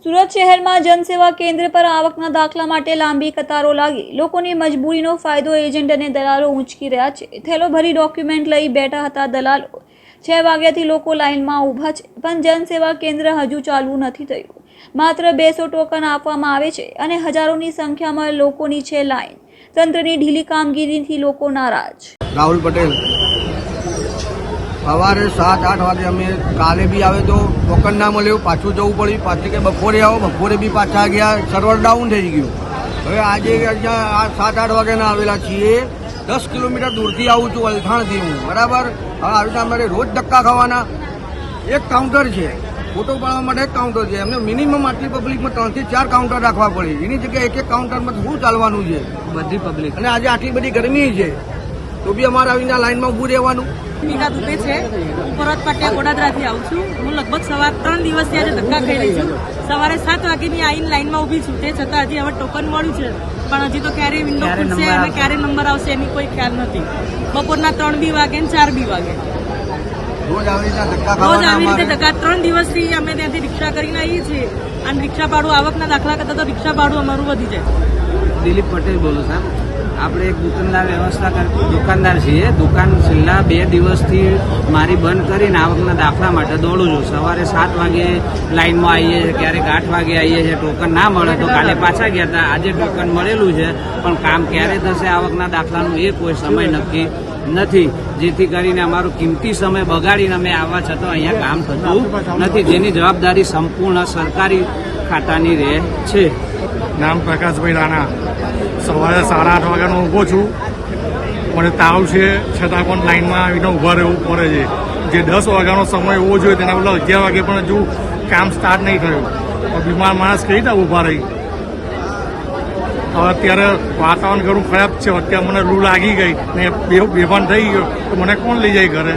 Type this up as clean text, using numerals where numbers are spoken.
સુરત શહેરમાં જનસેવા કેન્દ્ર પર આવકના દાખલા માટે લાંબી કતારો લાગી લોકોની મજબૂરીનો ફાયદો એજન્ટ અને દલાલો ઊંચકી રહ્યા છે। થેલો ભરી ડોક્યુમેન્ટ લઈ બેઠા હતા દલાલો। 6 વાગ્યાથી લોકો લાઇનમાં ઊભા છે, પણ જનસેવા કેન્દ્ર હજુ ચાલુ નથી થયું। માત્ર 200 ટોકન આપવામાં આવે છે અને હજારોની સંખ્યામાં લોકોની છે લાઇન। તંત્રની ઢીલી કામગીરીથી લોકો નારાજ। રાહુલ પટેલ સવારે 7-8 વાગે અમે કાલે બી આવે તો ટોકન ના મળ્યું, પાછું જવું પડ્યું, પાછી કે બપોરે આવો, બપોરે બી પાછા ગયા, સર્વર ડાઉન થઈ ગયું। હવે આજે 7-8 વાગ્યાના આવેલા છીએ, 10 કિલોમીટર દૂરથી આવું છું વલથાણથી હું, બરાબર। હવે આવી રીતે અમારે રોજ ધક્કા ખાવાના। એક કાઉન્ટર છે, ફોટો પાડવા માટે એક કાઉન્ટર છે, એમને મિનિમમ આટલી પબ્લિકમાં 3 થી 4 કાઉન્ટર રાખવા પડે। એની જગ્યાએ એક કાઉન્ટરમાં શું ચાલવાનું છે બધી પબ્લિક, અને આજે આટલી બધી ગરમી છે તો બી અમારે આવીને લાઈનમાં ઊભું રહેવાનું। મીકા દુબે છે, હું પરત પાટિયા ગોડાદરાથી આવું છું। હું લગભગ સવાર 3 દિવસથી આજે ધક્કા ખાઈ રહી છું। સવારે 7 વાગ્યાની આવીને લાઈનમાં ઊભી છું, તે છતાં હજી હવે ટોકન મળ્યું છે, પણ હજી તો ક્યારે વિન્ડો ખુલશે અને ક્યારે નંબર આવશે એની કોઈ ખ્યાલ નથી। બપોરના 3 બી વાગે ને 4 બી વાગે રોજ આવી રીતે ધક્કા। 3 દિવસથી અમે ત્યાંથી રિક્ષા કરીને આવીએ છીએ, અને રિક્ષા ભાડું આવકના દાખલા કરતા તો રિક્ષા ભાડું અમારું વધી જાય। દિલીપ પટેલ બોલું સાહેબ। આપણે એક દુકાનદાર છીએ। દુકાન છેલ્લા 2 દિવસથી મારી બંધ કરીને આવકના દાખલા માટે દોડું છું। સવારે 7 વાગે લાઈનમાં આવીએ છીએ, ક્યારેક 8 વાગે આવીએ છીએ, ટોકન ના મળે તો કાલે પાછા ગયા હતા, આજે ટોકન મળેલું છે, પણ કામ ક્યારે થશે આવકના દાખલાનું એ કોઈ સમય નક્કી નથી, જેથી કરીને અમારો કિંમતી સમય બગાડીને અમે આવવા છતાં અહીંયા કામ થતું નથી, જેની જવાબદારી સંપૂર્ણ સરકારી ખાતાની રહે છે। નામ પ્રકાશભાઈ રાણા। સવારે 8:30 વાગ્યાનો ઊભો છું, મને તાવ છે છતાં પણ લાઈનમાં આવીને ઊભા રહેવું પડે છે। જે 10 વાગ્યાનો સમય હોવો જોઈએ તેના બદલે 11 વાગે પણ હજુ કામ સ્ટાર્ટ નહીં થયું। બીમાર માણસ કઈ રીતે ઊભા રહી? હવે અત્યારે વાતાવરણ ઘણું ખરાબ છે, અત્યારે મને લૂ લાગી ગઈ ને બેભાન થઈ ગયો તો મને કોણ લઈ જાય ઘરે?